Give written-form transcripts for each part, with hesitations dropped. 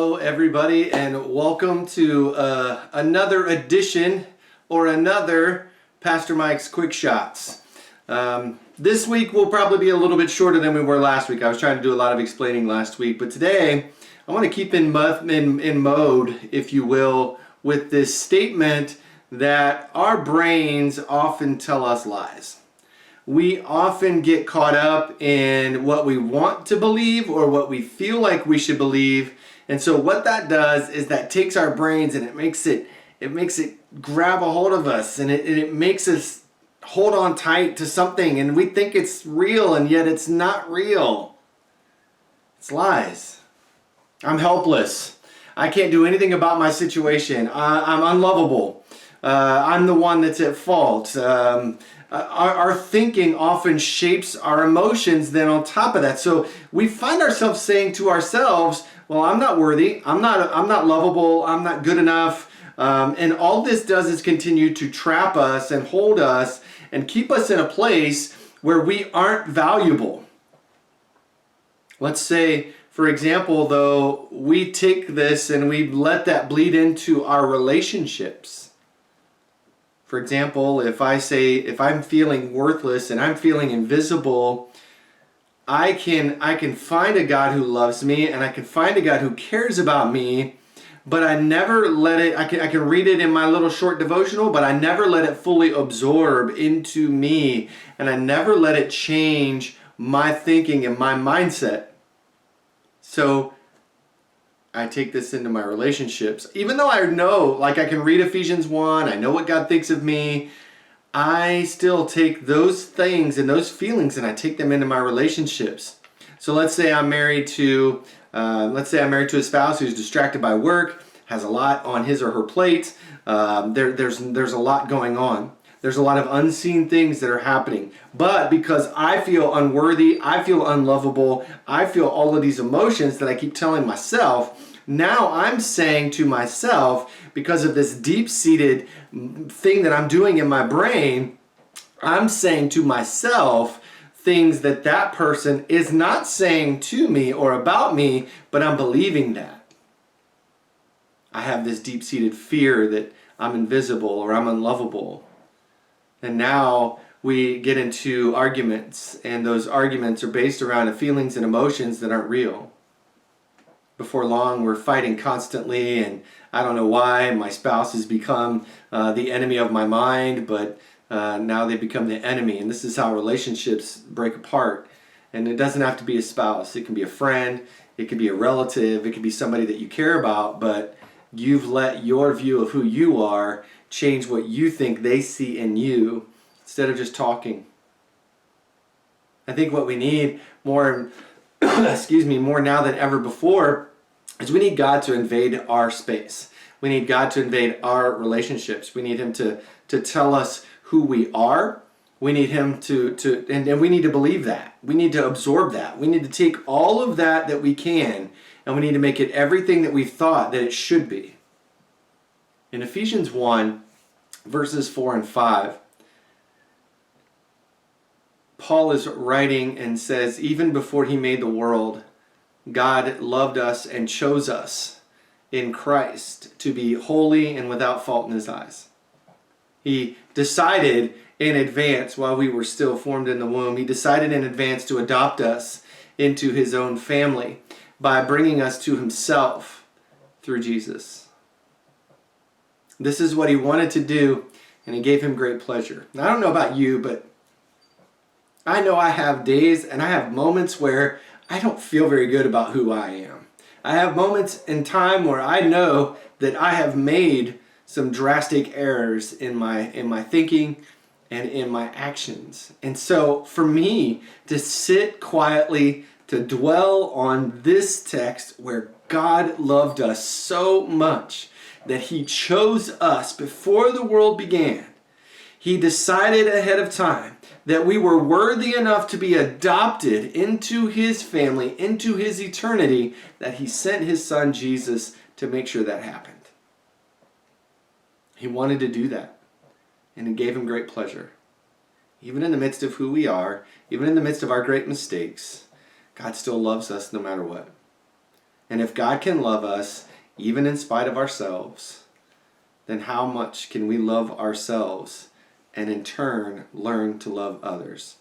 Hello, everybody, and welcome to another edition or another Pastor Mike's Quick Shots. This week will probably be a little bit shorter than we were last week. I was trying to do a lot of explaining last week, but today I want to keep in mode, if you will, with this statement that our brains often tell us lies. We often get caught up in what we want to believe or what we feel like we should believe. And so what that does is that takes our brains and it makes it grab a hold of us, and it makes us hold on tight to something, and we think it's real, and yet it's not real. It's lies. I'm helpless. I can't do anything about my situation. I'm unlovable. I'm the one that's at fault. Our thinking often shapes our emotions then on top of that. So we find ourselves saying to ourselves, well, I'm not worthy, I'm not lovable, I'm not good enough. And all this does is continue to trap us and hold us and keep us in a place where we aren't valuable. Let's say, for example, though, we take this and we let that bleed into our relationships. For example, if I'm feeling worthless and I'm feeling invisible, I can find a God who loves me, and I can find a God who cares about me, but I never let it, I can read it in my little short devotional, but I never let it fully absorb into me, and I never let it change my thinking and my mindset. So I take this into my relationships. Even though I know, like I can read Ephesians 1, I know what God thinks of me, I still take those things and those feelings and I take them into my relationships. So let's say I'm married to a spouse who's distracted by work, has a lot on his or her plate. There's a lot going on. There's a lot of unseen things that are happening. But because I feel unworthy, I feel unlovable, I feel all of these emotions that I keep telling myself, now I'm saying to myself, because of this deep-seated thing that I'm doing in my brain, I'm saying to myself things that person is not saying to me or about me, but I'm believing that. I have this deep-seated fear that I'm invisible or I'm unlovable. And now we get into arguments, and those arguments are based around feelings and emotions that aren't real. Before long, we're fighting constantly, and I don't know why. My spouse has become the enemy of my mind, but now they become the enemy. And this is how relationships break apart. And it doesn't have to be a spouse. It can be a friend. It could be a relative. It could be somebody that you care about, but you've let your view of who you are change what you think they see in you instead of just talking. I think what we need more, more now than ever before is we need God to invade our space. We need God to invade our relationships. We need Him to tell us who we are. We need Him and we need to believe that. We need to absorb that. We need to take all of that we can, and we need to make it everything that we've thought that it should be. In Ephesians 1, verses 4 and 5, Paul is writing and says, even before he made the world, God loved us and chose us in Christ to be holy and without fault in His eyes. He decided in advance, while we were still formed in the womb, He decided in advance to adopt us into His own family by bringing us to Himself through Jesus. This is what He wanted to do, and He gave Him great pleasure. Now, I don't know about you, but I know I have days and I have moments where I don't feel very good about who I am. I have moments in time where I know that I have made some drastic errors in my thinking and in my actions. And so for me to sit quietly, to dwell on this text where God loved us so much that He chose us before the world began. He decided ahead of time that we were worthy enough to be adopted into His family, into His eternity, that He sent His Son Jesus to make sure that happened. He wanted to do that, and it gave Him great pleasure. Even in the midst of who we are, even in the midst of our great mistakes, God still loves us no matter what. And if God can love us even in spite of ourselves, then how much can we love ourselves and in turn learn to love others?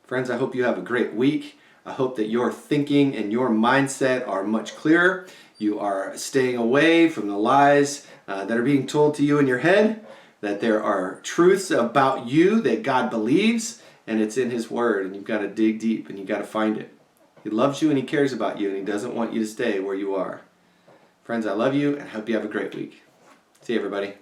Friends, I hope you have a great week. I hope that your thinking and your mindset are much clearer. You are staying away from the lies that are being told to you in your head, that there are truths about you that God believes, and it's in His Word, and you've got to dig deep and you've got to find it. He loves you and He cares about you, and He doesn't want you to stay where you are. Friends, I love you and hope you have a great week. See you, everybody.